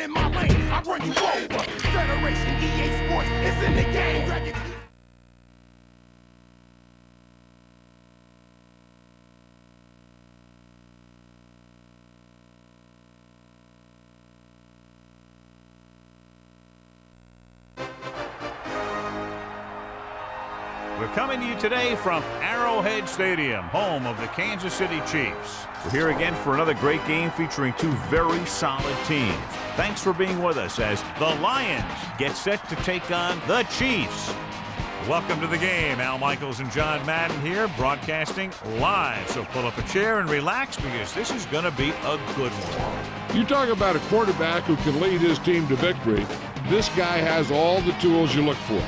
in my lane, I run you over. Federation EA Sports, it's in the game. Dragon. We're coming to you today from Arrowhead Stadium, home of the Kansas City Chiefs. We're here again for another great game featuring two very solid teams. Thanks for being with us as the Lions get set to take on the Chiefs. Welcome to the game. Al Michaels and John Madden here, broadcasting live. So pull up a chair and relax because this is going to be a good one. You talk about a quarterback who can lead his team to victory. This guy has all the tools you look for.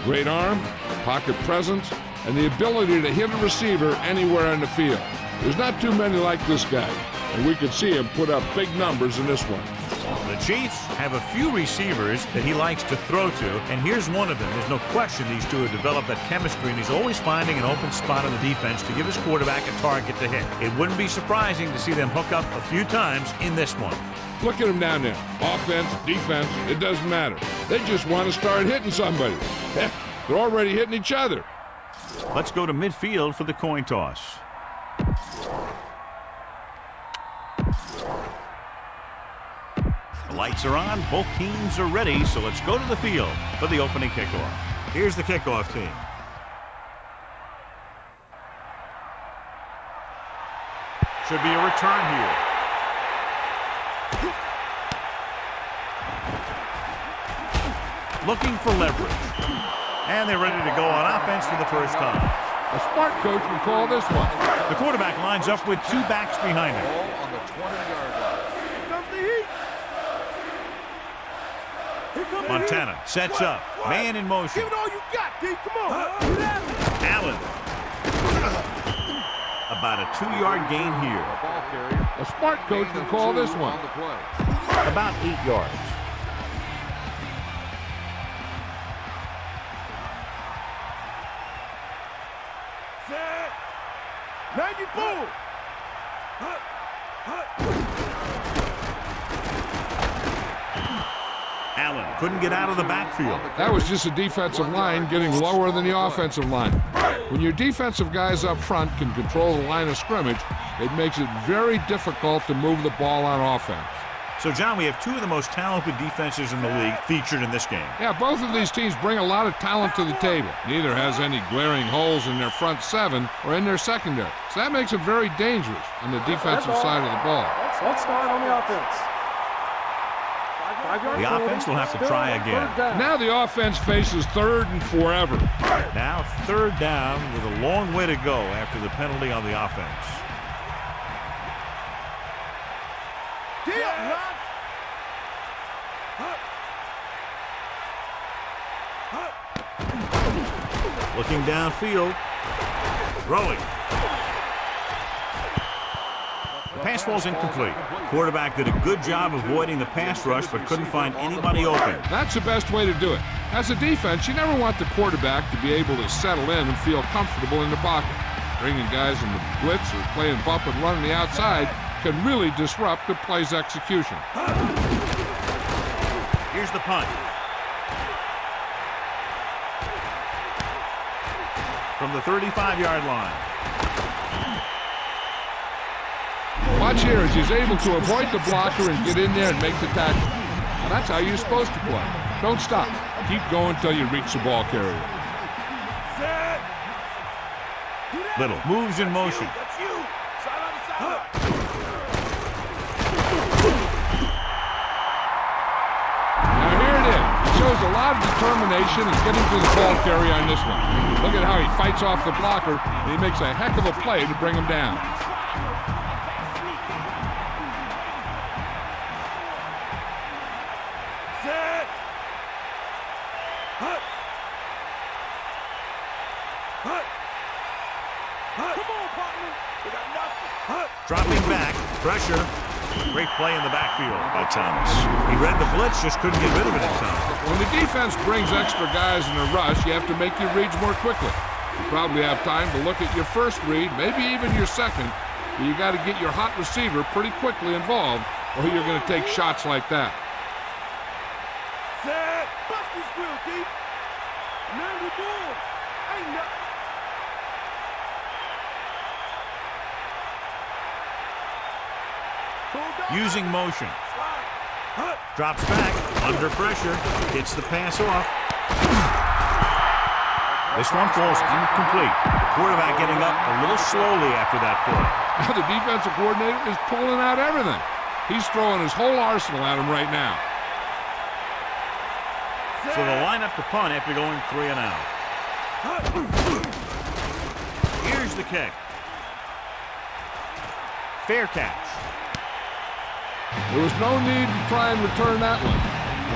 Great arm, pocket presence, and the ability to hit a receiver anywhere on the field. There's not too many like this guy, and we could see him put up big numbers in this one. The Chiefs have a few receivers that he likes to throw to, and here's one of them. There's no question these two have developed that chemistry, and he's always finding an open spot on the defense to give his quarterback a target to hit. It wouldn't be surprising to see them hook up a few times in this one. Look at him down there. Offense, defense, it doesn't matter. They just want to start hitting somebody. Heck, they're already hitting each other. Let's go to midfield for the coin toss. The lights are on. Both teams are ready, so let's go to the field for the opening kickoff. Here's the kickoff team. Should be a return here. Looking for leverage. And they're ready to go on offense for the first time. A smart coach would call this one. The quarterback lines up with two backs behind him. Ball on the 20-yard line. Here comes the heat. Here comes Montana sets up. Man in motion. Give it all you got, D. Come on. Allen. About a 2-yard gain here. Ball carrier. A smart coach would call this one. On the play. About 8 yards. Set. 94. Allen couldn't get out of the backfield. That was just a defensive line getting lower than the offensive line. When your defensive guys up front can control the line of scrimmage, it makes it very difficult to move the ball on offense. So, John, we have two of the most talented defenses in the league featured in this game. Yeah, both of these teams bring a lot of talent to the table. Neither has any glaring holes in their front seven or in their secondary. So that makes it very dangerous on the defensive side of the ball. Let's start on the offense. The offense will have to try again. Now the offense faces third and forever. Now third down with a long way to go after the penalty on the offense. Looking downfield. Throwing. The pass ball's incomplete. Quarterback did a good job avoiding the pass rush, but couldn't find anybody open. That's the best way to do it. As a defense, you never want the quarterback to be able to settle in and feel comfortable in the pocket. Bringing guys in the blitz or playing bump and run on the outside can really disrupt the play's execution. Here's the punt. From the 35-yard line. Watch here as he's able to avoid the blocker and get in there and make the tackle. Now that's how you're supposed to play. Don't stop. Keep going until you reach the ball carrier. Little moves in motion. Now here it is. He shows a lot of determination in getting to the ball carrier on this one. Look at how he fights off the blocker, and he makes a heck of a play to bring him down. Dropping back, pressure. Great play in the backfield by Thomas. He read the blitz, just couldn't get rid of it in time. When the defense brings extra guys in a rush, you have to make your reads more quickly. You probably have time to look at your first read, maybe even your second, but you got to get your hot receiver pretty quickly involved, or you're going to take shots like that. Set. Bust this grill, deep. 90 balls. Ain't nothing. Using motion. Drops back, under pressure, gets the pass off. This one falls incomplete. The quarterback getting up a little slowly after that play. Now the defensive coordinator is pulling out everything. He's throwing his whole arsenal at him right now. So they'll line up the punt after going 3 and out. Here's the kick. Fair catch. There was no need to try and return that one.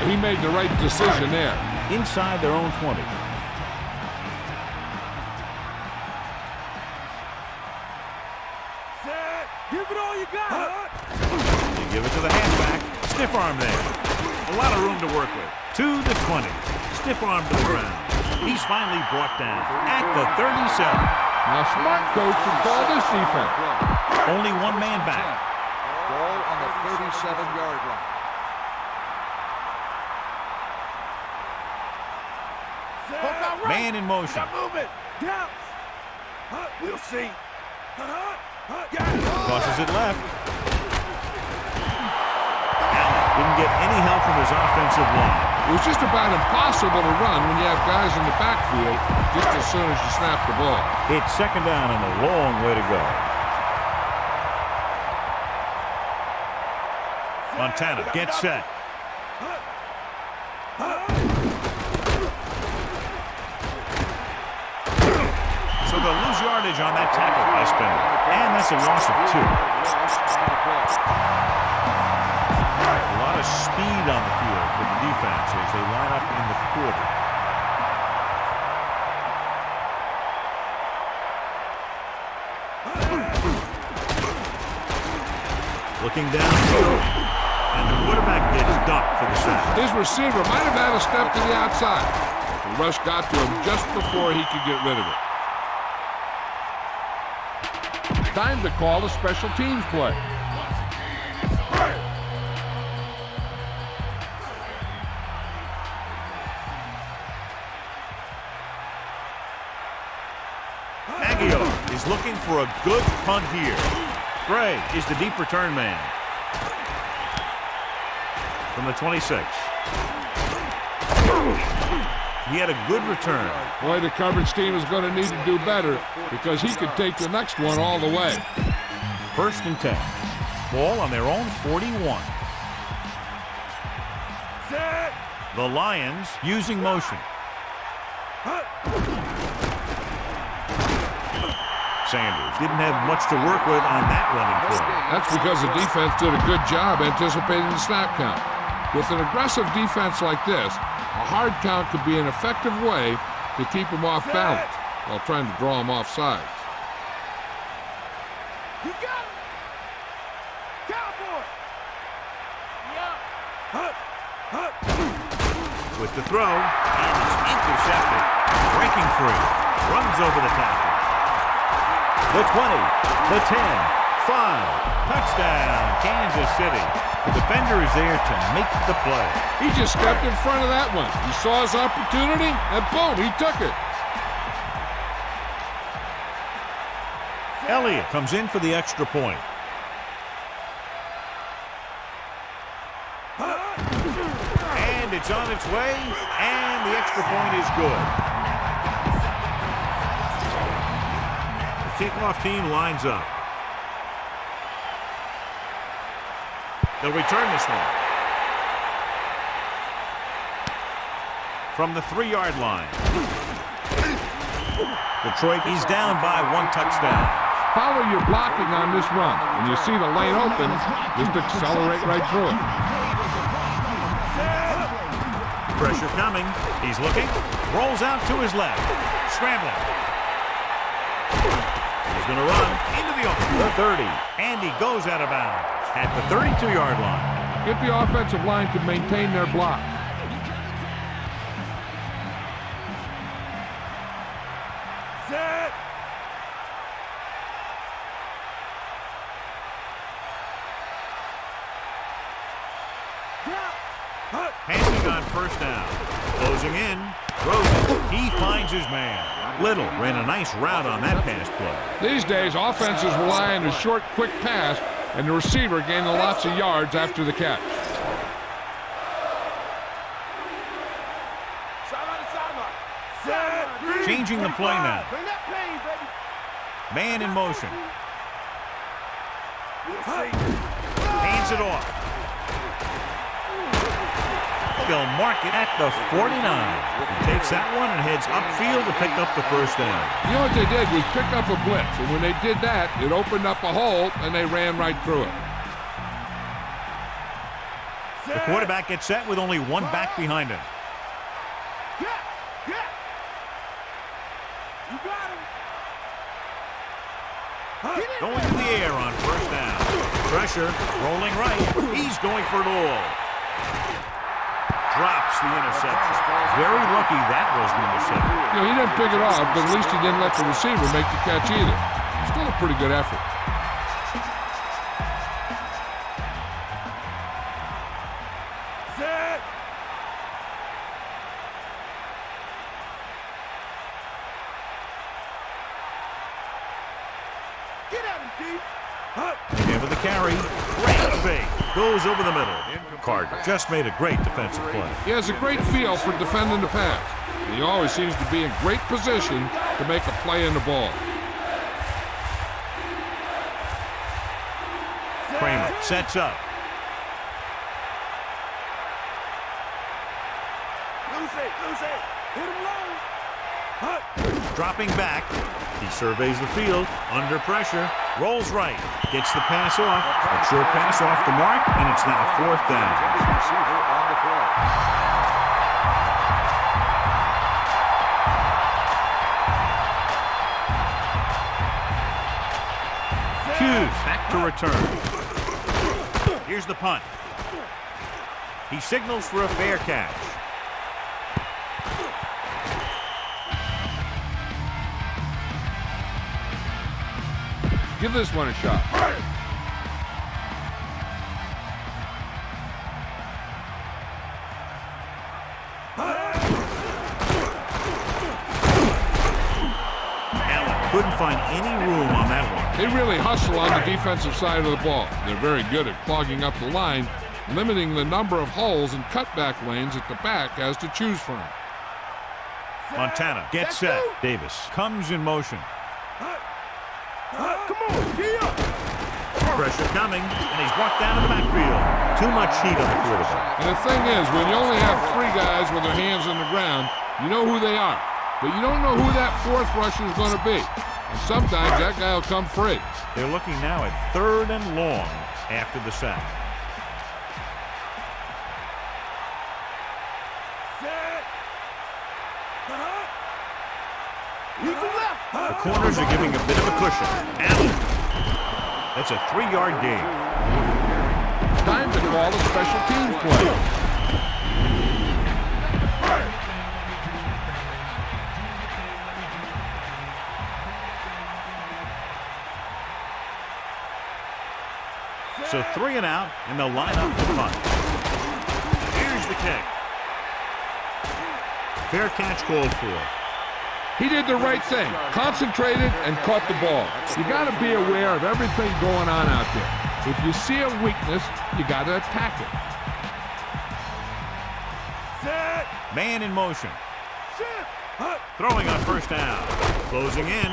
He made the right decision there. Inside their own 20. Set. Give it all you got. You give it to the halfback. Stiff arm there. A lot of room to work with. To the 20. Stiff arm to the ground. He's finally brought down at the 37. Now smart coach can call this defense. Only one man back. Ball on the 37-yard line. Man in motion. Move it. Down. We'll see. Crosses it left. Allen didn't get any help from his offensive line. It was just about impossible to run when you have guys in the backfield just as soon as you snap the ball. It's second down and a long way to go. Montana gets set. So they'll lose yardage on that tackle by Spindler. And that's a loss of 2. A lot of speed on the field for the defense as they line up in the quarter. Looking downfield, and the quarterback gets ducked for the sack. His receiver might have had a step to the outside. The rush got to him just before he could get rid of it. Time to call a special teams play. Aguilar is looking for a good punt here. Gray is the deep return man. From the 26. He had a good return. Boy, the coverage team is going to need to do better because he could take the next one all the way. 1st and 10. Ball on their own 41. Set. The Lions using motion. Sanders didn't have much to work with on that running play. That's because the defense did a good job anticipating the snap count. With an aggressive defense like this, a hard count could be an effective way to keep him off balance while trying to draw him off sides. You got it. Cowboy. With the throw, and it's intercepted. Breaking free. Runs over the tackle. The 20, the 10, 5. Touchdown, Kansas City. The defender is there to make the play. He just stepped in front of that one. He saw his opportunity, and boom, he took it. Elliott comes in for the extra point. And it's on its way, and the extra point is good. The kickoff team lines up. They'll return this one. From the 3-yard line. Detroit is down by 1 touchdown. Follow your blocking on this run. When you see the lane open, just accelerate right through it. Pressure coming. He's looking. Rolls out to his left. Scrambling. He's going to run into the open. The 30. And he goes out of bounds at the 32-yard line. Get the offensive line to maintain their block. Set. Passing on first down. Closing in. Throws it. He finds his man. Little ran a nice route on that pass play. These days, offenses rely on a short, quick pass, and the receiver gaining lots of yards after the catch. Changing the play now. Man in motion. Hands it off. They'll mark it at the 49. He takes that one and heads upfield to pick up the first down. You know what they did was pick up a blitz, and when they did that, it opened up a hole, and they ran right through it. The quarterback gets set with only one back behind him. Going to the air on first down. Pressure, rolling right. He's going for it all. Drops the interception. Very lucky that was the interception. You know, he didn't pick it off, but at least he didn't let the receiver make the catch either. Still a pretty good effort. Set. Get at him, D. Again with the carry. Great fake. Goes over the middle. Carter just made a great defensive play. He has a great feel for defending the pass. And he always seems to be in great position to make a play in the ball. Kramer sets up. Lose it. Hit him low. Dropping back. He surveys the field. Under pressure. Rolls right. Gets the pass off. A short pass off the mark, and it's now fourth down. Receiver on the play. Hughes back to return. Here's the punt. He signals for a fair catch. Give this one a shot. Allen couldn't find any room on that one. They really hustle on the defensive side of the ball. They're very good at clogging up the line, limiting the number of holes and cutback lanes that the back has to choose from. Montana gets set. Davis comes in motion. Come on, get up. Pressure coming, and he's walked down to the backfield. Too much heat on the quarterback. And the thing is, when you only have three guys with their hands on the ground, you know who they are. But you don't know who that fourth rusher is going to be. And sometimes that guy will come free. They're looking now at 3rd and long after the sack. Set. The corners are giving a bit of a cushion. Allen. That's a 3-yard gain. Time to call a special teams play. So 3 and out, and they'll line up to punt. Here's the kick. Fair catch called for. He did the right thing, concentrated and caught the ball. You got to be aware of everything going on out there. If you see a weakness, you got to attack it. Set. Man in motion. Set. Throwing on first down. Closing in.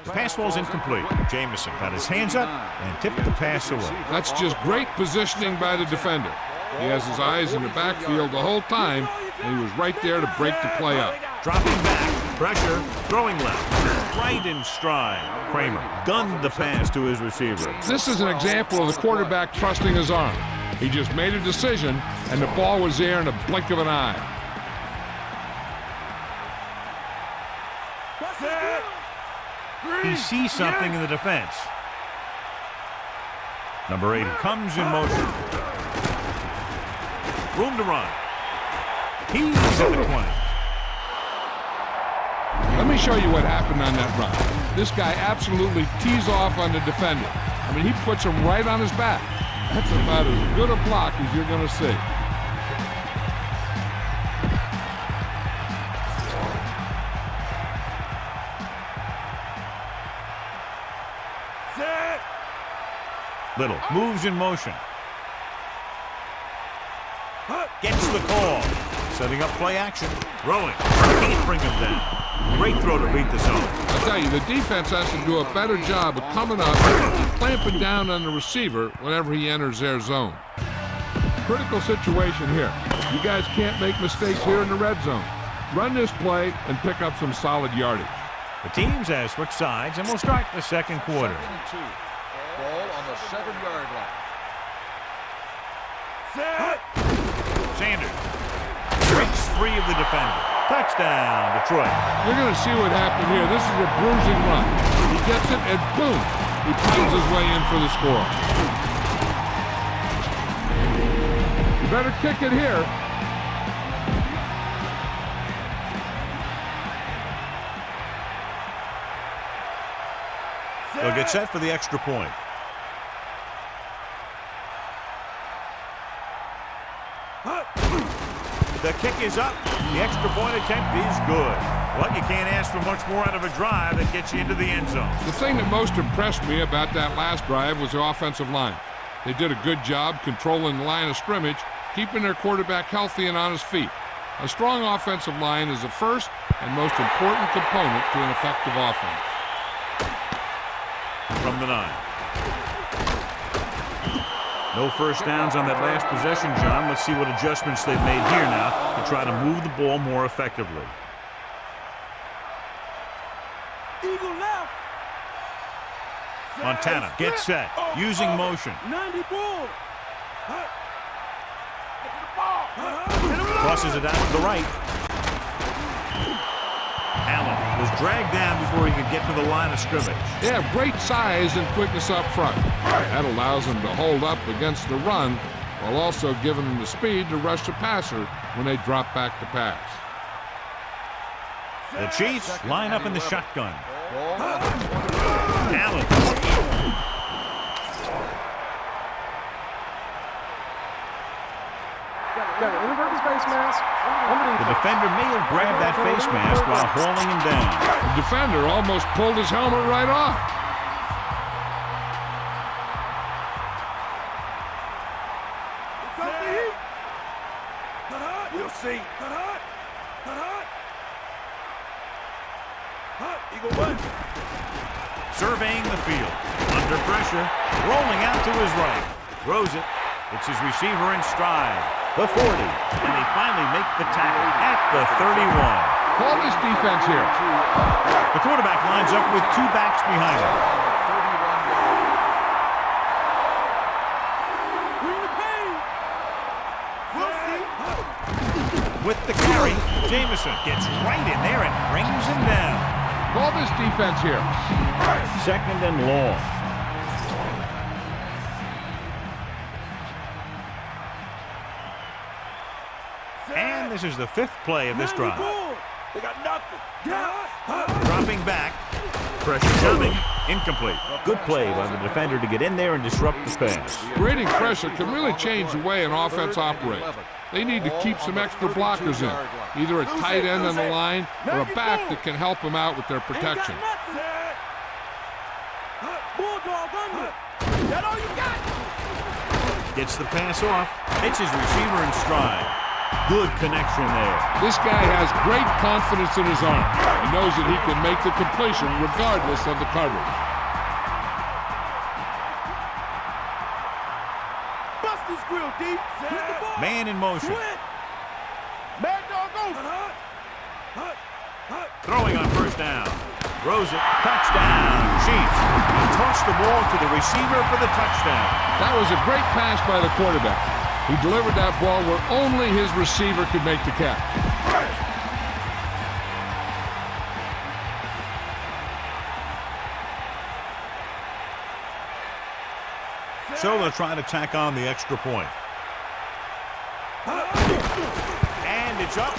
The pass ball's incomplete. Jamison got his hands up and tipped the pass away. That's just great positioning by the defender. He has his eyes in the backfield the whole time, and he was right there to break the play up. Dropping back, pressure, throwing left, right in stride. Kramer gunned the pass to his receiver. This is an example of the quarterback trusting his arm. He just made a decision, and the ball was there in a blink of an eye. He sees something in the defense. Number 8 comes in motion. Room to run. He's at the 20. Let me show you what happened on that run. This guy absolutely tees off on the defender. I mean, he puts him right on his back. That's about as good a block as you're going to see. Little moves in motion. Gets the call. Setting up play action. Throwing. Can't bring him down. Great throw to beat the zone. I tell you, the defense has to do a better job of coming up and clamping down on the receiver whenever he enters their zone. Critical situation here. You guys can't make mistakes here in the red zone. Run this play and pick up some solid yardage. The teams have switched sides and will start the second quarter. 2nd and 2. Ball on the 7-yard line. Sanders breaks free of the defender. Touchdown, Detroit. You're going to see what happened here. This is a bruising run. He gets it, and boom, he pounds his way in for the score. You better kick it here. They'll get set for the extra point. The kick is up. The extra point attempt is good. Well, you can't ask for much more out of a drive that gets you into the end zone. The thing that most impressed me about that last drive was the offensive line. They did a good job controlling the line of scrimmage, keeping their quarterback healthy and on his feet. A strong offensive line is the first and most important component to an effective offense. From the 9. No first downs on that last possession, John. Let's see what adjustments they've made here now to try to move the ball more effectively. Eagle left. Montana gets set, using motion. 90 bull. Crosses it out to the right. Allen was dragged down before he could get to the line of scrimmage. Yeah, great size and quickness up front. That allows him to hold up against the run while also giving him the speed to rush the passer when they drop back to pass. The Chiefs line up in the shotgun. Allen. Got an inverted face mask. The defender may have grabbed that face mask while hauling him down. The defender almost pulled his helmet right off. We'll see. Eagle one. Surveying the field. Under pressure. Rolling out to his right. Throws it. It's his receiver in stride. The 40. And they finally make the tackle at the 31. Call this defense here. The quarterback lines up with 2 backs behind him. Bring the pain. We'll see. With the carry, Jameson gets right in there and brings him down. Call this defense here. 2nd and long. And this is the 5th play of this drive. They got nothing. Dropping back. Pressure coming. Incomplete. Good play by the defender to get in there and disrupt the pass. Creating pressure can really change the way an offense operates. They need to keep some extra blockers in, either a tight end on the line or a back that can help them out with their protection. Bulldog under. That all you got? Gets the pass off. Hits his receiver in stride. Good connection there. This guy has great confidence in his arm. He knows that he can make the completion regardless of the coverage. Bust his grill deep. Man in motion. Mad dog over. Throwing on first down. Throws it. Touchdown. Chiefs. He tossed the ball to the receiver for the touchdown. That was a great pass by the quarterback. He delivered that ball where only his receiver could make the catch. So they'll try to tack on the extra point. And it's up.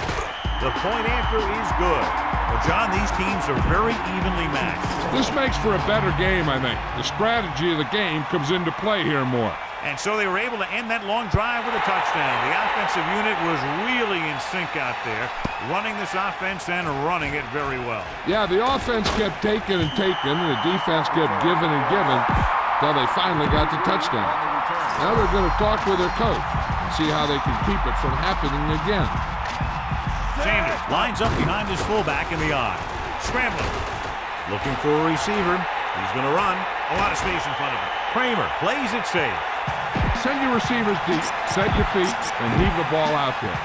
The point after is good. Well, John, these teams are very evenly matched. This makes for a better game, I think. The strategy of the game comes into play here more. And so they were able to end that long drive with a touchdown. The offensive unit was really in sync out there, running this offense and running it very well. Yeah, the offense kept taking and taking, and the defense kept giving and giving. until they finally got the touchdown. Now they're going to talk with their coach and see how they can keep it from happening again. Sanders lines up behind his fullback in the I. Scrambling. Looking for a receiver. He's going to run. A lot of space in front of him. Kramer plays it safe. Send your receivers deep, set your feet, and heave the ball out there.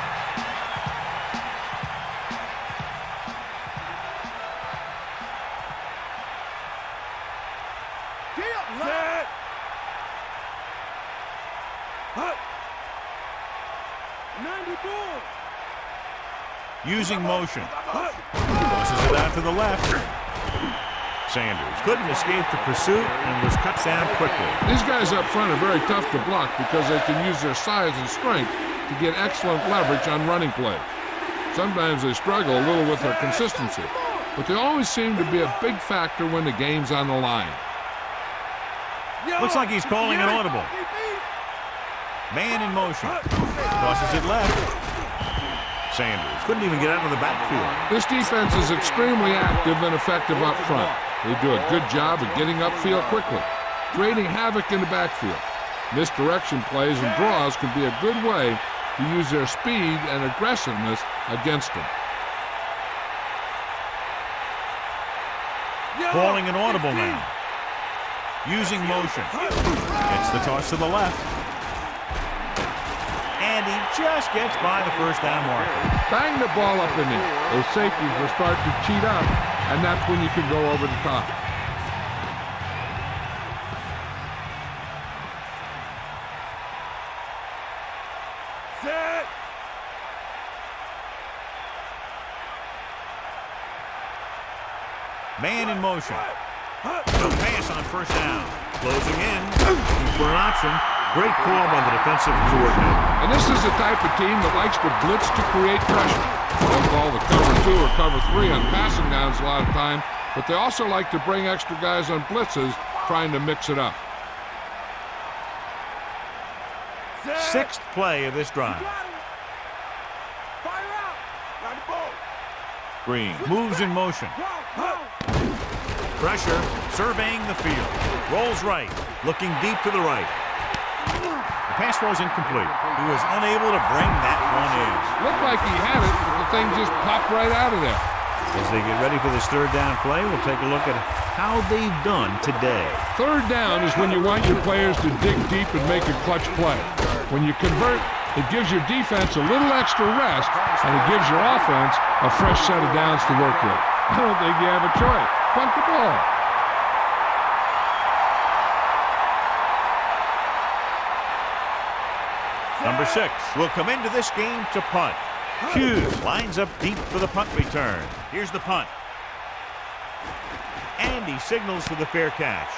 Set. Hut. 90 ball. Using motion. Tosses it out to the left. Sanders couldn't escape the pursuit and was cut down quickly. These guys up front are very tough to block because they can use their size and strength to get excellent leverage on running plays. Sometimes they struggle a little with their consistency, but they always seem to be a big factor when the game's on the line. Looks like he's calling an audible. Man in motion. Tosses it left. Sanders couldn't even get out of the backfield. This defense is extremely active and effective up front. They do a good job of getting upfield quickly, creating havoc in the backfield. Misdirection plays and draws can be a good way to use their speed and aggressiveness against them. Calling an audible now. Using motion. Gets the toss to the left. And he just gets by the first down marker. Bang the ball up in there. Those safeties will start to cheat up, and that's when you can go over the top. Set. Man in motion. No pass on first down. Closing in. Looking for an option. Great call by the defensive coordinator. And this is the type of team that likes to blitz to create pressure. They'll call the cover 2 or cover 3 on passing downs a lot of time, but they also like to bring extra guys on blitzes, trying to mix it up. Sixth play of this drive. Fire out. Got the ball. Green moves in motion. Pressure, surveying the field. Rolls right, looking deep to the right. The pass was incomplete. He was unable to bring that one in. Looked like he had it, but the thing just popped right out of there. As they get ready for this third down play, we'll take a look at how they've done today. Third down is when you want your players to dig deep and make a clutch play. When you convert, it gives your defense a little extra rest, and it gives your offense a fresh set of downs to work with. I don't think you have a choice. Punt the ball. Number 6 will come into this game to punt. Hughes lines up deep for the punt return. Here's the punt. And he signals for the fair catch.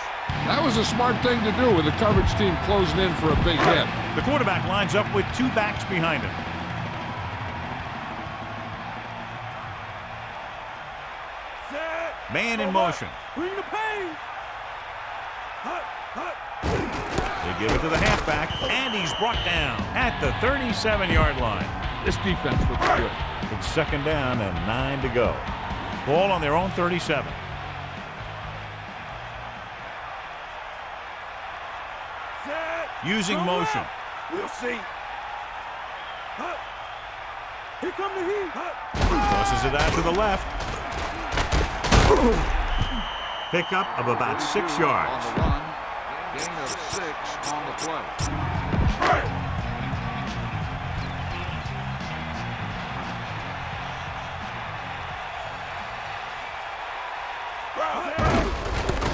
That was a smart thing to do with the coverage team closing in for a big hit. The quarterback lines up with 2 backs behind him. Man in motion. Bring the pain. They give it to the halfback, and he's brought down at the 37-yard line. This defense looks good. It's second down and 9 to go. Ball on their own 37. Using motion. We'll see. Here come the heat. Tosses it out to the left. Pickup of about 6 yards. On the run, gain of 6 on the play.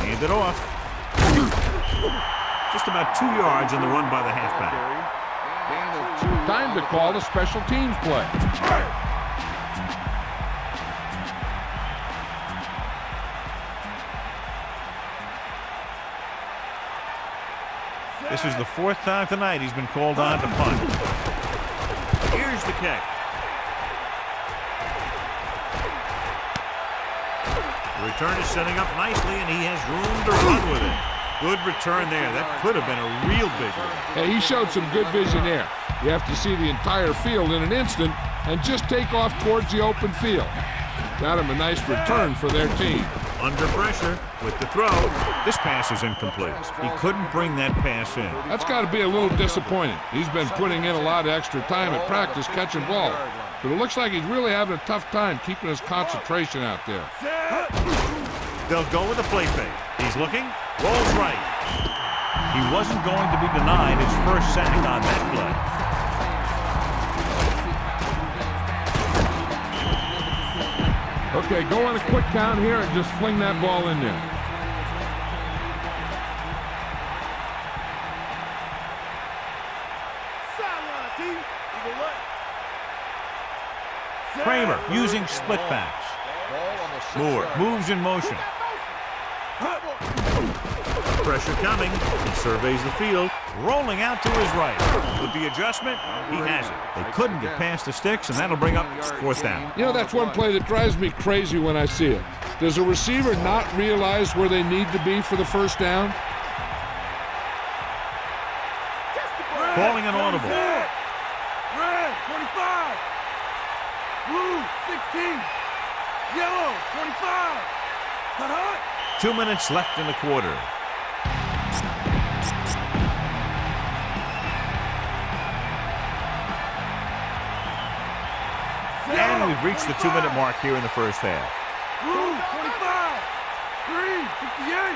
Hand it off. Just about 2 yards in the run by the halfback. Gain of 2. Time to call a special teams play. This is the 4th time tonight he's been called on to punt. Here's the kick. The return is setting up nicely, and he has room to run with it. Good return there. That could have been a real big one. Hey, he showed some good vision there. You have to see the entire field in an instant and just take off towards the open field. Got him a nice return for their team. Under pressure with the throw. This pass is incomplete. He couldn't bring that pass in. That's got to be a little disappointing. He's been putting in a lot of extra time at practice catching balls. But it looks like he's really having a tough time keeping his concentration out there. They'll go with a play fake. He's looking, rolls right. He wasn't going to be denied his first sack on that play. Okay, go on a quick count here and just fling that ball in there. Kramer using split backs. Moore moves in motion. Pressure coming. He surveys the field. Rolling out to his right. With the adjustment, he has it. They couldn't get past the sticks, and that'll bring up fourth down. You know, that's one play that drives me crazy when I see it. Does a receiver not realize where they need to be for the first down? Calling an audible. Red, 25. Blue, 16. Yellow, 25. Hot. 2 minutes left in the quarter. And we've reached the 2-minute mark here in the first half. Blue, 25. Green, 58.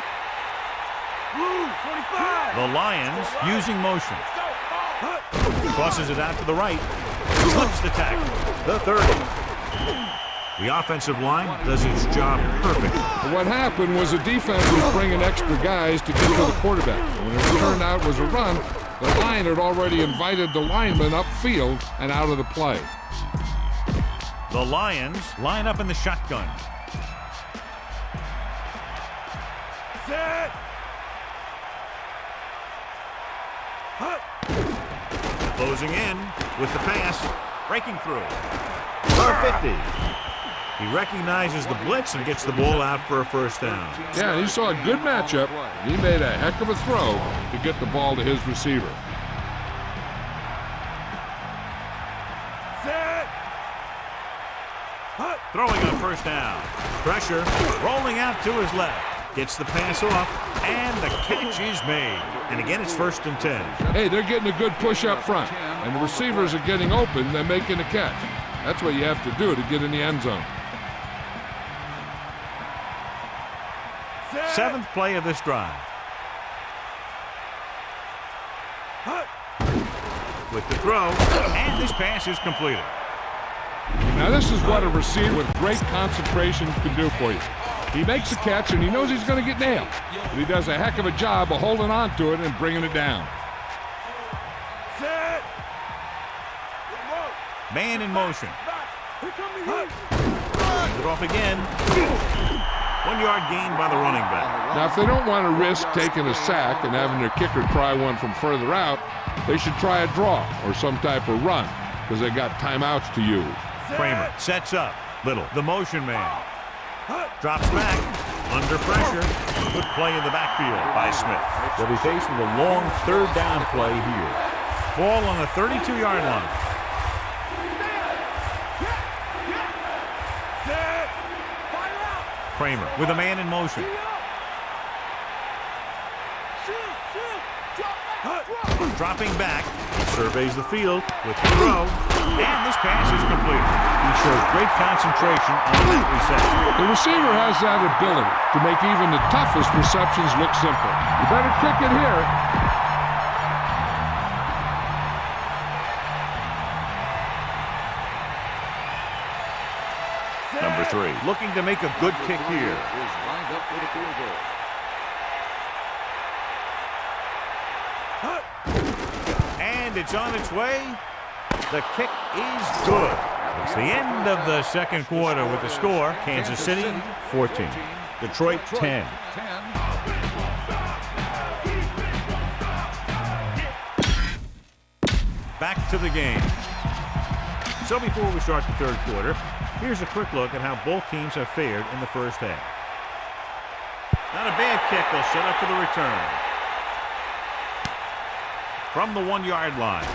Blue, 25. The Lions using motion. Crosses it out to the right. Slips the tackle. The 30. The offensive line does its job perfectly. What happened was the defense was bringing extra guys to get to the quarterback. When it turned out it was a run, the line had already invited the lineman upfield and out of the play. The Lions line up in the shotgun. Set. Closing in with the pass. Breaking through. For 50. He recognizes the blitz and gets the ball out for a first down. Yeah, he saw a good matchup. He made a heck of a throw to get the ball to his receiver. Set. Throwing on first down. Pressure. Rolling out to his left. Gets the pass off. And the catch is made. And again, it's 1st and 10. Hey, they're getting a good push up front. And the receivers are getting open. They're making a catch. That's what you have to do to get in the end zone. 7th play of this drive. With the throw, and this pass is completed. Now this is what a receiver with great concentration can do for you. He makes a catch and he knows he's going to get nailed. But he does a heck of a job of holding on to it and bringing it down. Set. Man in motion. It off again. 1 yard gain by the running back. Now, if they don't want to risk taking a sack and having their kicker try one from further out, they should try a draw or some type of run because they got timeouts to use. Kramer sets up. Little, the motion man. Drops back. Under pressure. Good play in the backfield by Smith. They'll be faced with a long 3rd down play here. Ball on the 32-yard line. Kramer with a man in motion. Dropping back, he surveys the field with the throw, and this pass is completed. He shows great concentration on that reception. The receiver has that ability to make even the toughest receptions look simple. You better kick it here. Number 3, looking to make a good kick here. Is lined up for the field goal. And it's on its way. The kick is good. It's the end of the second quarter with the score. Kansas City 14. Detroit 10. Back to the game. So before we start the third quarter, here's a quick look at how both teams have fared in the first half. Not a bad kick. They'll set up for the return. From the 1 yard line.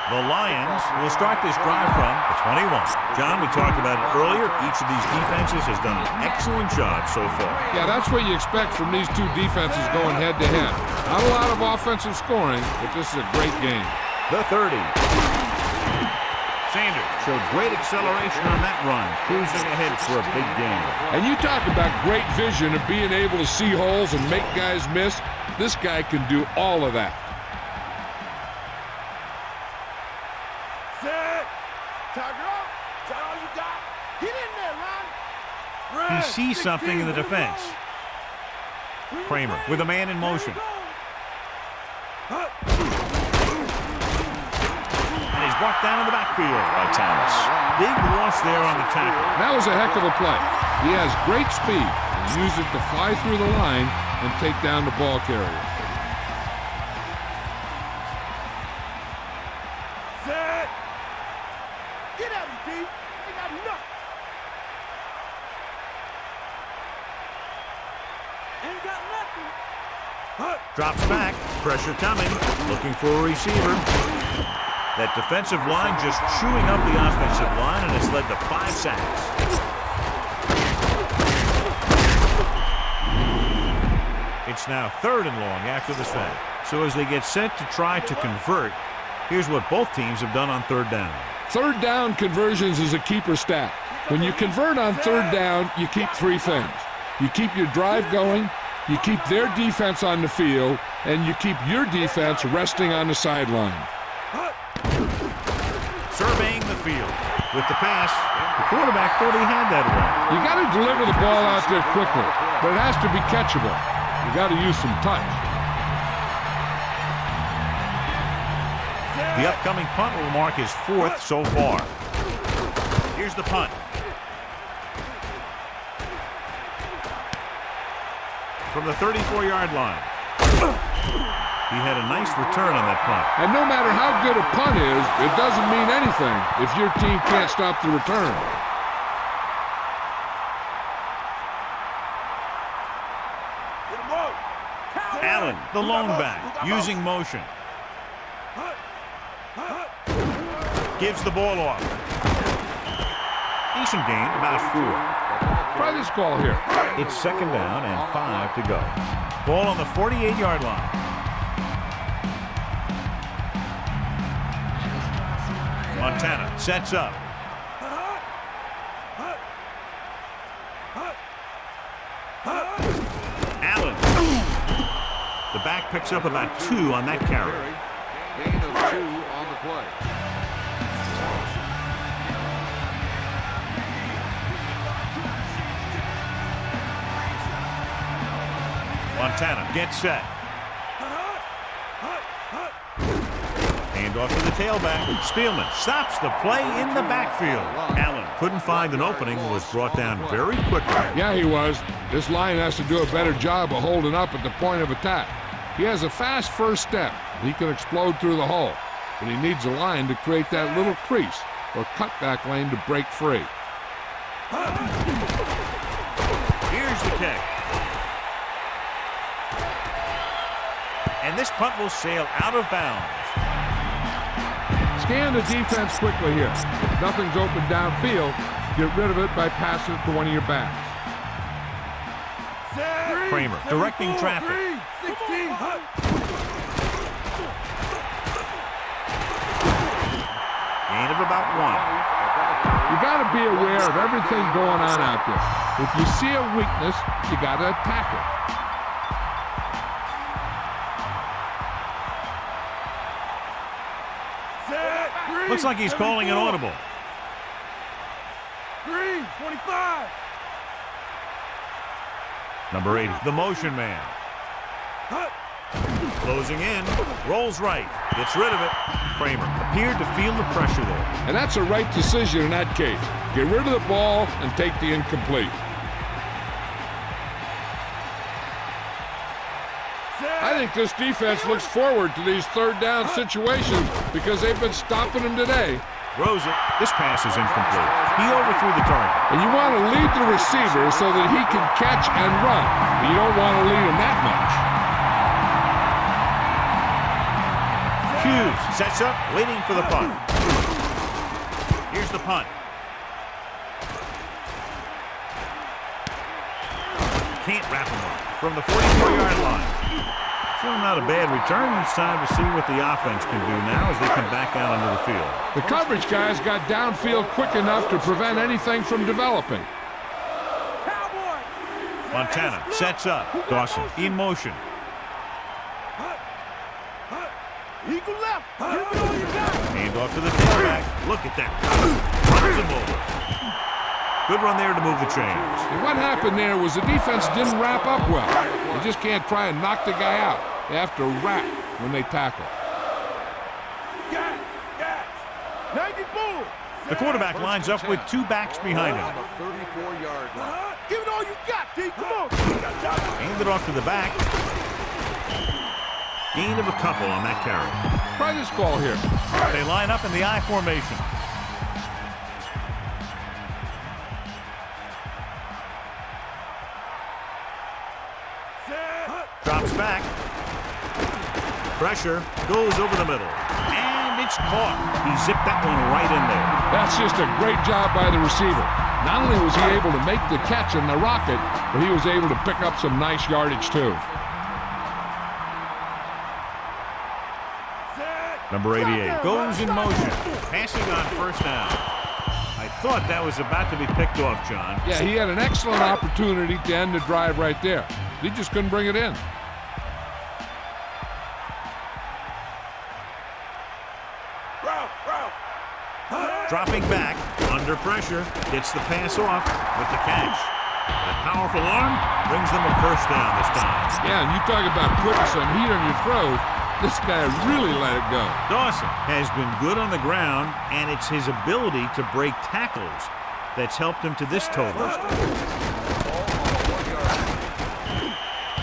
The Lions will start this drive from the 21. John, we talked about it earlier. Each of these defenses has done an excellent job so far. Yeah, that's what you expect from these two defenses going head-to-head. Not a lot of offensive scoring, but this is a great game. The 30. Sanders showed great acceleration on that run, cruising ahead for a big game. And you talk about great vision of being able to see holes and make guys miss. This guy can do all of that. He sees something in the defense. Kramer with a man in motion. And he's brought down in the backfield by Thomas. Big loss there on the tackle. That was a heck of a play. He has great speed and used it to fly through the line and take down the ball carrier. Get at him, B. They got nothing. Ain't got nothing. Drops back. Pressure coming. Looking for a receiver. That defensive line just chewing up the offensive line, and it's led to 5 sacks. It's now 3rd and long after the sack. So as they get set to try to convert, here's what both teams have done on 3rd down. 3rd down conversions is a keeper stat. When you convert on 3rd down, you keep 3 things. You keep your drive going, you keep their defense on the field, and you keep your defense resting on the sideline. Surveying the field. With the pass, the quarterback thought he had that one. You got to deliver the ball out there quickly, but it has to be catchable. You got to use some touch. The upcoming punt will mark his 4th so far. Here's the punt. From the 34-yard line. He had a nice return on that punt. And no matter how good a punt is, it doesn't mean anything if your team can't stop the return. Allen, the lone back, using motion. Gives the ball off. Decent gain, about 4. Try this call here. It's 2nd down and 5 to go. Ball on the 48-yard line. Montana sets up. Allen. The back picks up about 2 on that carry. Gain of 2 on the play. Montana gets set. Hand off to the tailback. Spielman stops the play in the backfield. Allen couldn't find an opening and was brought down very quickly. Yeah, he was. This line has to do a better job of holding up at the point of attack. He has a fast first step. He can explode through the hole, but he needs a line to create that little crease or cutback lane to break free. Here's the kick. And this punt will sail out of bounds. Scan the defense quickly here. If nothing's open downfield, get rid of it by passing it to one of your backs. Kramer directing traffic. 16. Gain of about 1. You got to be aware of everything going on out there. If you see a weakness, you got to attack it. Looks like he's calling an audible. 25. Number 80, the motion man. Closing in, rolls right, gets rid of it. Kramer appeared to feel the pressure there. And that's a right decision in that case. Get rid of the ball and take the incomplete. I think this defense looks forward to these 3rd down situations because they've been stopping them today. Throws it. This pass is incomplete. He overthrew the target. And you want to lead the receiver so that he can catch and run. But you don't want to lead him that much. Hughes Sets up, waiting for the punt. Here's the punt. Can't wrap him up from the 44-yard line. Still not a bad return. It's time to see what the offense can do now as they come back out onto the field. The coverage guys got downfield quick enough to prevent anything from developing. Montana sets up. Dawson in motion. Eagle left. Give it all you got. Hand off to the tailback. Look at that. Runs him over. Good run there to move the chains. And what happened there was the defense didn't wrap up well. They just can't try and knock the guy out. They have to wrap when they tackle. Gas. 94. The quarterback lines up with two backs behind him. On the 34-yard line. Give it all you got, D. Come on. Hand it off to the back. Gain of a couple on that carry. Try this call here. They line up in the I formation. Drops back. Pressure goes over the middle. And it's caught. He zipped that one right in there. That's just a great job by the receiver. Not only was he able to make the catch in the rocket, but he was able to pick up some nice yardage too. Number 88 goes in motion. Passing on first down. I thought that was about to be picked off, John. Yeah, he had an excellent opportunity to end the drive right there. He just couldn't bring it in. Dropping back, under pressure, gets the pass off with the catch. A powerful arm brings them a first down this time. Yeah, and you talk about putting some heat on your throws. This guy really let it go. Dawson has been good on the ground, and it's his ability to break tackles that's helped him to this total.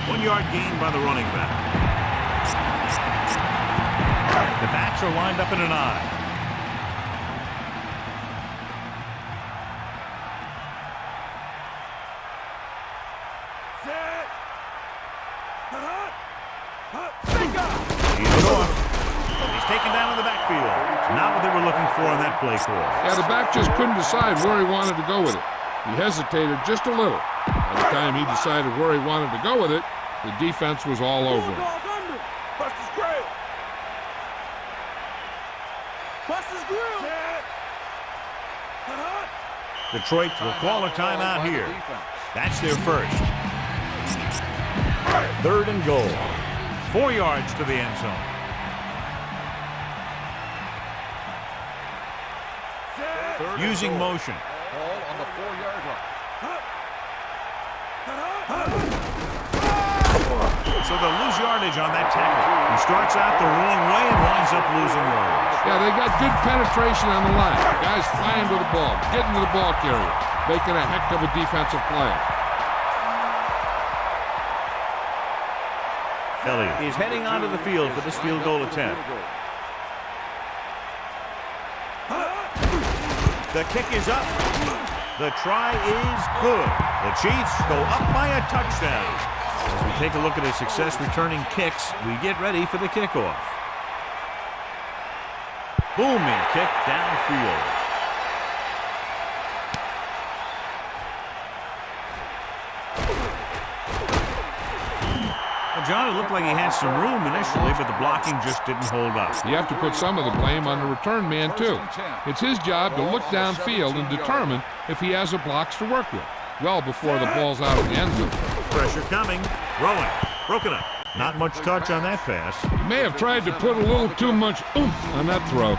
1 yard gain by the running back. The backs are lined up in an I. Taken down in the backfield. Not what they were looking for on that play call. Yeah, the back just couldn't decide where he wanted to go with it. He hesitated just a little. By the time he decided where he wanted to go with it, the defense was all over him. Detroit will call a timeout here. That's their first. 3rd and goal. 4 yards to the end zone. Using motion. Ball on the 4-yard line. So they'll lose yardage on that tackle. He starts out the wrong way and winds up losing yardage. Yeah, they got good penetration on the line. Guys flying to the ball, getting to the ball carrier, making a heck of a defensive play. Elliott is heading onto the field for this field goal attempt. The kick is up. The try is good. The Chiefs go up by a touchdown. As we take a look at his success returning kicks, we get ready for the kickoff. Booming kick downfield. John, it looked like he had some room initially, but the blocking just didn't hold up. You have to put some of the blame on the return man, too. It's his job to look downfield and determine if he has the blocks to work with, well before the ball's out of the end zone. Pressure coming. Throwing. Broken up. Not much touch on that pass. He may have tried to put a little too much oomph on that throw.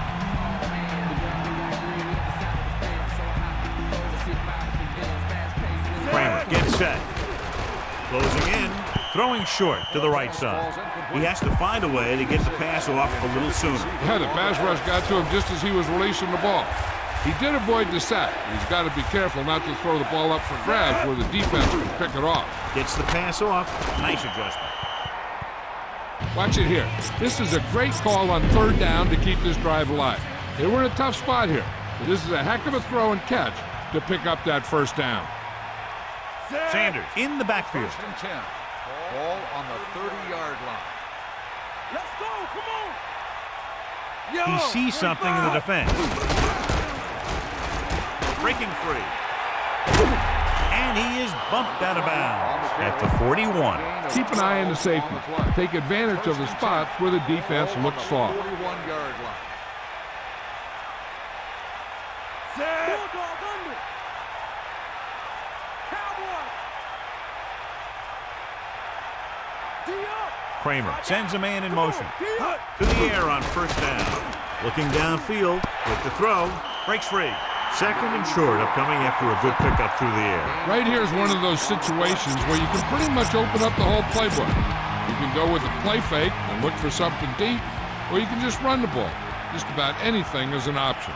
Kramer gets set. Closing in. Throwing short to the right side. He has to find a way to get the pass off a little sooner. Yeah, the pass rush got to him just as he was releasing the ball. He did avoid the sack. He's got to be careful not to throw the ball up for grabs where the defense can pick it off. Gets the pass off. Nice adjustment. Watch it here. This is a great call on 3rd down to keep this drive alive. They were in a tough spot here, but this is a heck of a throw and catch to pick up that first down. Sanders in the backfield. 1st and 10. Ball on the 30-yard line. Let's go, come on. He sees something in the defense. Breaking free. And he is bumped out of bounds at the 41. Keep an eye on the safety. Take advantage of the spots where the defense looks soft. 41-yard line. Kramer sends a man in motion. To the air on first down. Looking downfield with the throw. Breaks free. Second and short upcoming after a good pickup through the air. Right here is one of those situations where you can pretty much open up the whole playbook. You can go with the play fake and look for something deep, or you can just run the ball. Just about anything is an option.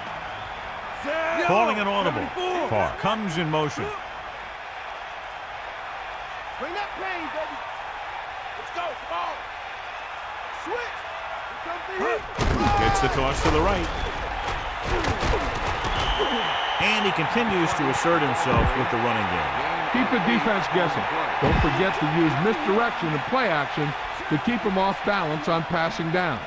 Calling an audible. Carr comes in motion. Bring that pain, baby. Let's go. Come on. Switch. Here comes the hit. Gets the toss to the right. And he continues to assert himself with the running game. Keep the defense guessing. Don't forget to use misdirection and play action to keep them off balance on passing down.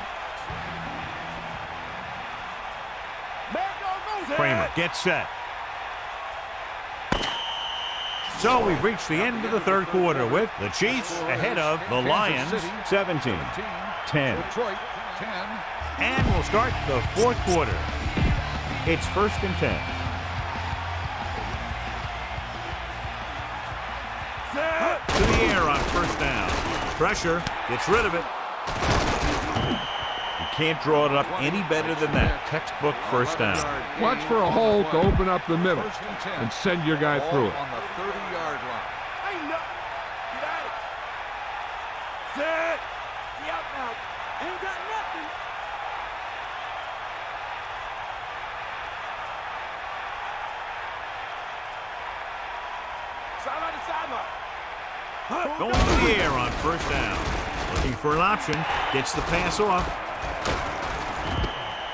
Kramer gets set. So we've reached the end of the third quarter with the Chiefs ahead of the Lions 17-10. Detroit 10. And we'll start the fourth quarter. It's 1st and 10. To the air on first down. Pressure, gets rid of it. You can't draw it up any better than that. Textbook first down. Watch for a hole to open up the middle and send your guy through it. On the 30-yard line. Ain't nothing. Get out of it. Set. Get out now. Ain't got nothing. Sideline to sideline. Going to the air on first down. Looking for an option. Gets the pass off.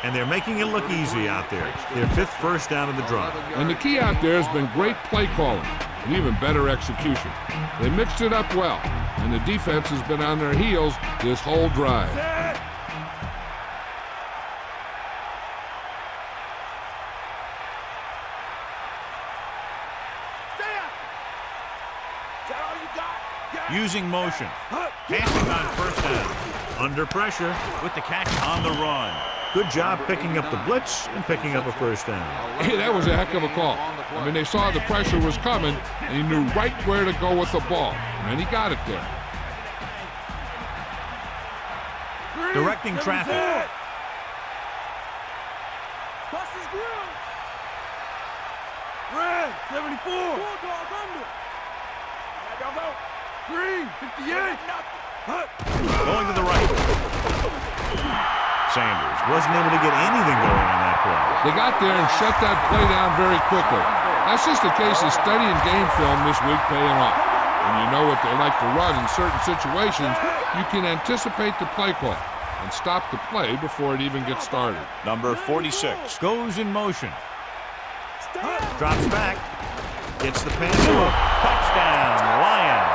And they're making it look easy out there. Their 5th first down of the drive. And the key out there has been great play calling and even better execution. They mixed it up well, and the defense has been on their heels this whole drive. Using motion. Passing on first down. Under pressure with the catch on the run. Good job picking up the blitz and picking up a first down. Hey, that was a heck of a call. I mean, they saw the pressure was coming, and he knew right where to go with the ball. And he got it there. Directing traffic. Bust his grill. Red, 74. Bulldog under. Y'all go. Green, 58. Going to the right. Sanders wasn't able to get anything going on that play. They got there and shut that play down very quickly. That's just a case of studying game film this week paying off. When you know what they like to run in certain situations, you can anticipate the play call and stop the play before it even gets started. Number 46 goes in motion. Drops back. Gets the pass off. Touchdown, Lions.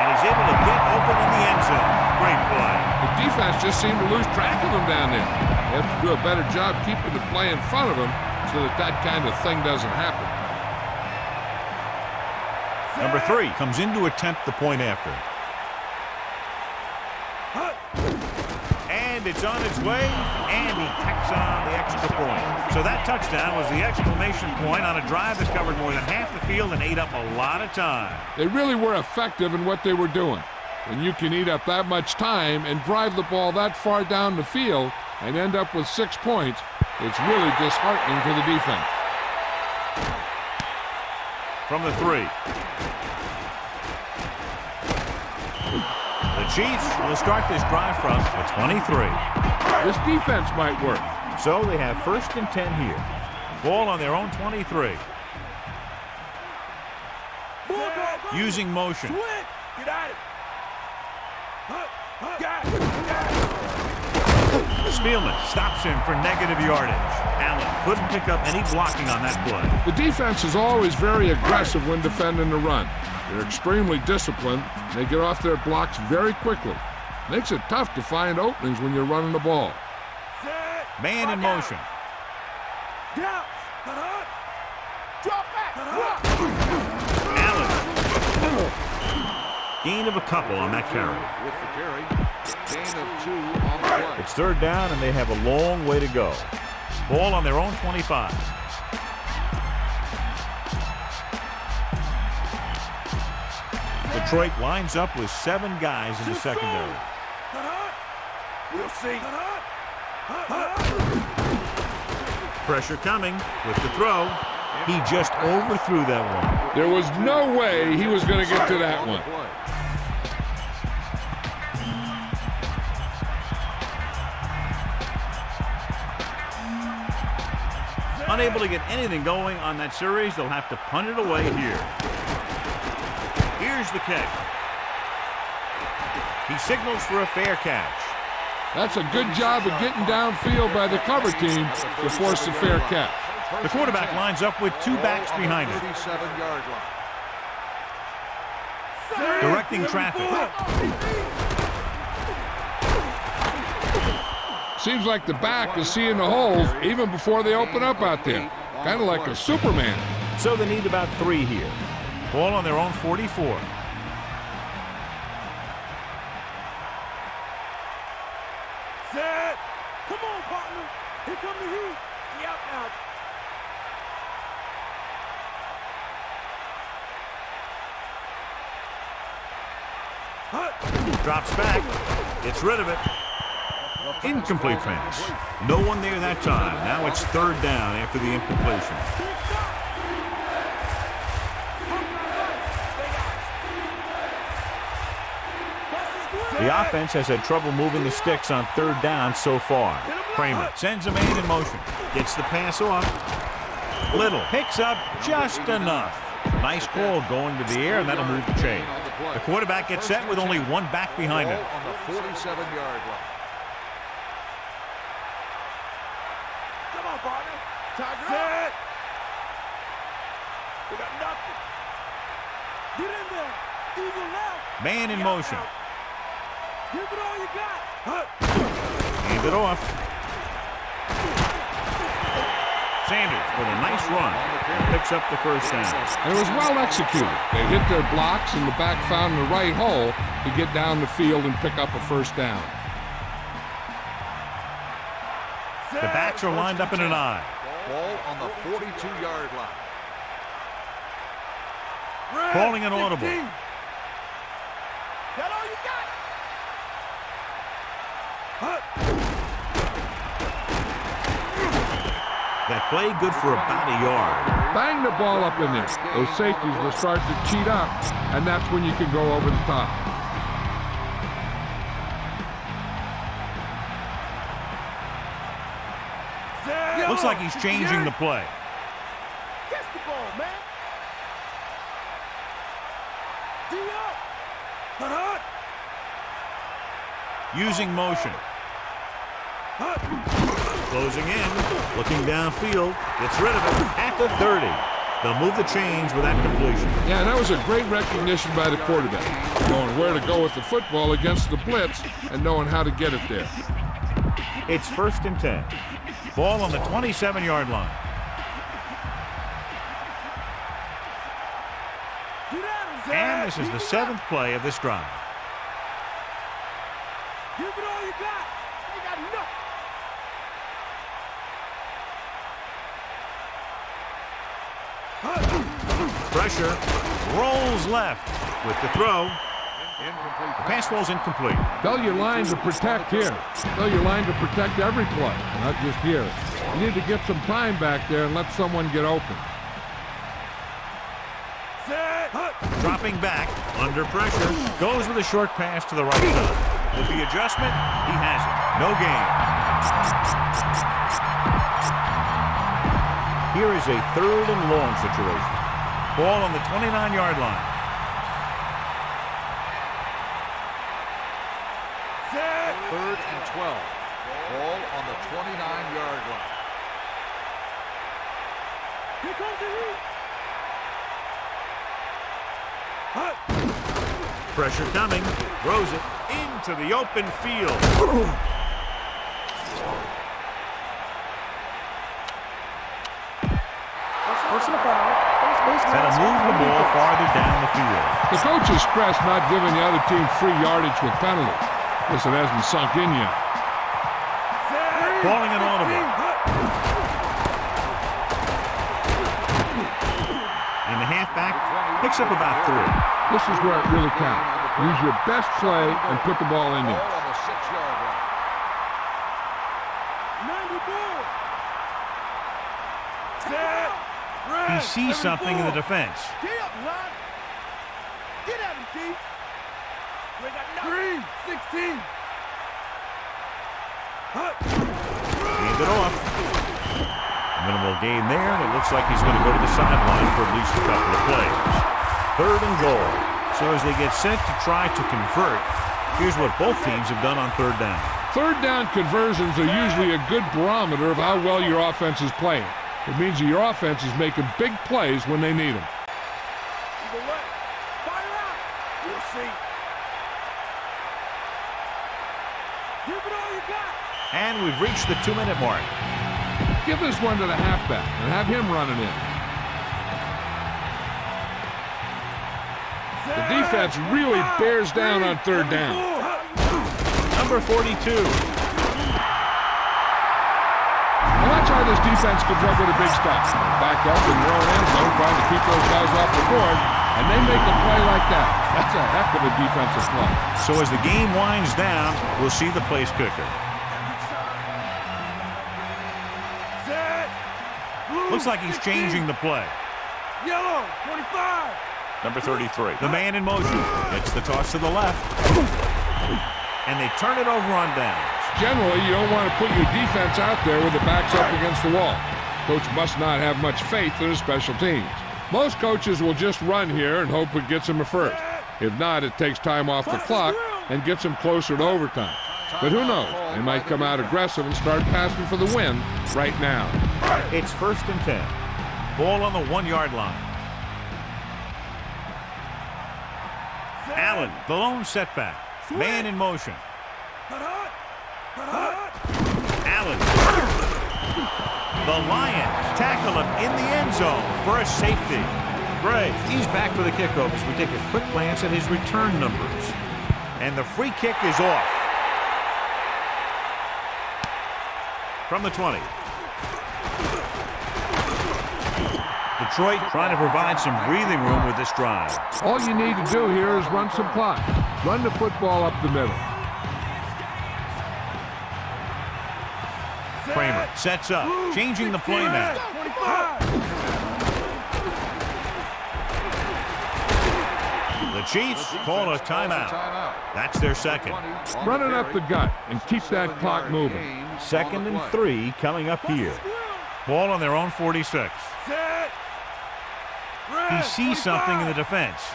And he's able to get open in the end zone. Great play. The defense just seemed to lose track of him down there. They have to do a better job keeping the play in front of him so that that kind of thing doesn't happen. Number 3 comes in to attempt the point after. And it's on its way, and he tacks on the extra point. So that touchdown was the exclamation point on a drive that covered more than half the field and ate up a lot of time. They really were effective in what they were doing. When you can eat up that much time and drive the ball that far down the field and end up with 6 points, it's really disheartening to the defense. From the 3. The Chiefs will start this drive from the 23. This defense might work. So they have 1st and 10 here. Ball on their own 23. Using motion. Get out of it. Spielman stops him for negative yardage. Allen couldn't pick up any blocking on that play. The defense is always very aggressive when defending the run. They're extremely disciplined. They get off their blocks very quickly. Makes it tough to find openings when you're running the ball. Man in motion. Down. Drop back. Allen. Gain of a couple on that carry. With the carry, gain of 2 on the play. It's third down, and they have a long way to go. Ball on their own 25. Detroit lines up with 7 guys in the secondary. We'll see. Pressure coming with the throw. He just overthrew that one. There was no way he was going to get to that one. Unable to get anything going on that series, they'll have to punt it away here. Here's the kick. He signals for a fair catch. That's a good job of getting downfield by the cover team to force a fair catch. The quarterback lines up with 2 backs behind him. 37-yard line. Directing traffic. Seems like the back is seeing the holes even before they open up out there. Kind of like a Superman. So they need about 3 here. Ball on their own 44. Set. Come on, partner. Here come the heat. Yep, now. Drops back. Gets rid of it. Incomplete pass. No one there that time. Now it's third down after the incompletion. The offense has had trouble moving the sticks on third down so far. Kramer sends a man in motion. Gets the pass off. Little picks up just enough. Nice call going to the air, and that'll move the chain. The quarterback gets set with only 1 back behind him. On the 47-yard line. Come on, partner. Tiger set. We got nothing. Get in there. Eagle left. Man in motion. Give it all you got. Hand it off. Sanders with a nice run. Picks up the first down. And it was well executed. They hit their blocks, and the back found the right hole to get down the field and pick up a first down. The backs are lined up in an I. Ball on the 42-yard line. Calling an audible. That all you got? That play good for about a yard. Bang the ball up in there. Those safeties will start to cheat up, and that's when you can go over the top. Looks like he's changing the play. Catch the ball, man. Using motion. Closing in, looking downfield, gets rid of it at the 30. They'll move the chains with that completion. Yeah, and that was a great recognition by the quarterback, knowing where to go with the football against the blitz and knowing how to get it there. It's 1st and 10. Ball on the 27-yard line. And this is the 7th play of this drive. Give it all you got. You got nothing. Pressure, rolls left with the throw. The pass ball's incomplete. Tell your line to protect here. Tell your line to protect every play, not just here. You need to get some time back there and let someone get open. Dropping back, under pressure, goes with a short pass to the right side. With the adjustment, he has it. No gain. Here is a 3rd and long situation. Ball on the 29-yard line. Third and 12. Ball on the 29-yard line. Here comes the heat. Pressure coming, throws it into the open field. farther down the field. The coach is stressed not giving the other team free yardage with penalties. Guess it hasn't sunk in yet. Calling an audible. And the halfback picks up about 3. This is where it really counts. Use your best play and put the ball in there. On the 6-yard line. He sees something in the defense. Get up, line. Get at him, D. 3, 16. Hand it off. Minimal gain there, and it looks like he's going to go to the sideline for at least a couple of plays. 3rd and goal. So as they get set to try to convert, here's what both teams have done on 3rd down. 3rd down conversions are usually a good barometer of how well your offense is playing. It means that your offense is making big plays when they need them. Either way, fire out. We'll see. Give it all you got. And we've reached the 2-minute mark. Give this one to the halfback and have him running in. The defense really bears down on 3rd down. Number 42. Well, that's how this defense comes up with a big stop. Back up in their own end zone, trying to keep those guys off the board, and they make a play like that. That's a heck of a defensive play. So as the game winds down, we'll see the place kicker. Looks like he's changing the play. Yellow, 25. Number 33. The man in motion. Gets the toss to the left. And they turn it over on downs. Generally, you don't want to put your defense out there with the backs up against the wall. Coach must not have much faith in his special teams. Most coaches will just run here and hope it gets them a first. If not, it takes time off the clock and gets them closer to overtime. But who knows? They might come out aggressive and start passing for the win right now. It's 1st and 10. Ball on the 1-yard line. Allen, the lone setback. Man in motion. Allen. The Lions tackle him in the end zone for a safety. Gray, he's back for the kickoff as we take a quick glance at his return numbers. And the free kick is off. From the 20. Detroit trying to provide some breathing room with this drive. All you need to do here is run some clock. Run the football up the middle. Kramer sets up, changing the play now. The Chiefs call a timeout. That's their 2nd. Run it up the gut and keep that clock moving. 2nd and 3 coming up here. Ball on their own 46. He sees something in the defense.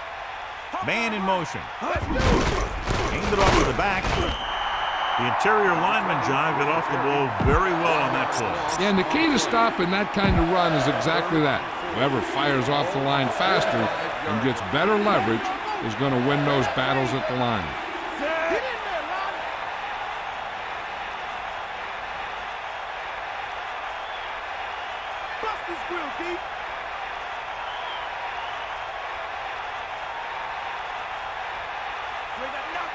Man in motion. Aimed it off to the back. The interior lineman John got off the ball very well on that play. Yeah, and the key to stopping that kind of run is exactly that. Whoever fires off the line faster and gets better leverage is going to win those battles at the line. Get in there, Lonnie. Bust this grill, D. Bring that knock.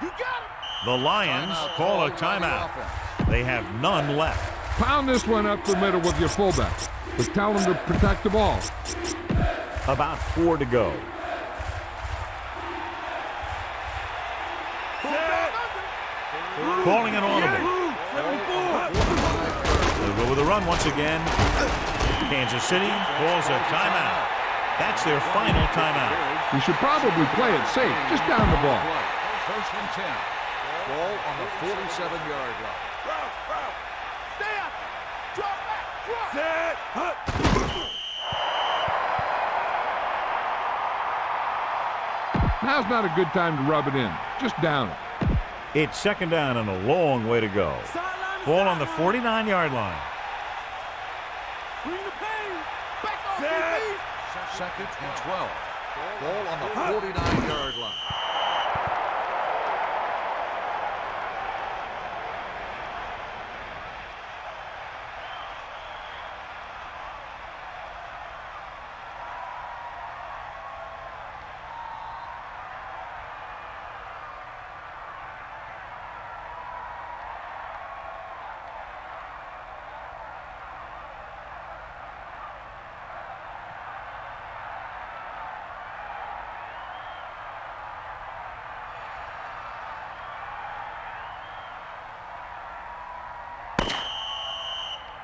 You got him. The Lions call a timeout. They have none left. Pound this one up the middle with your fullback, but tell them to protect the ball. About 4 to go. Calling an audible. They'll go with a run once again. Kansas City calls a timeout. That's their final timeout. You should probably play it safe, just down the ball. 1st and 10. Ball on the 47-yard line. Stay out there. Drop back. Drop. Set. Now's not a good time to rub it in. Just down it. It's 2nd down and a long way to go. Ball on the 49-yard line. Bring the pain. Back off, 2nd and 12. Ball on the 49-yard line.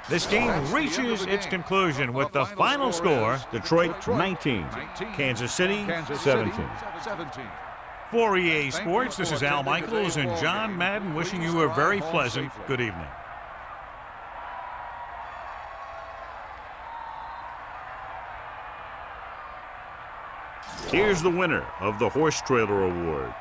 This game reaches its conclusion with the final score, Detroit 19, Kansas City 17. For EA Sports, this is Al Michaels and John Madden wishing you a very pleasant good evening. Here's the winner of the Horse Trailer Award.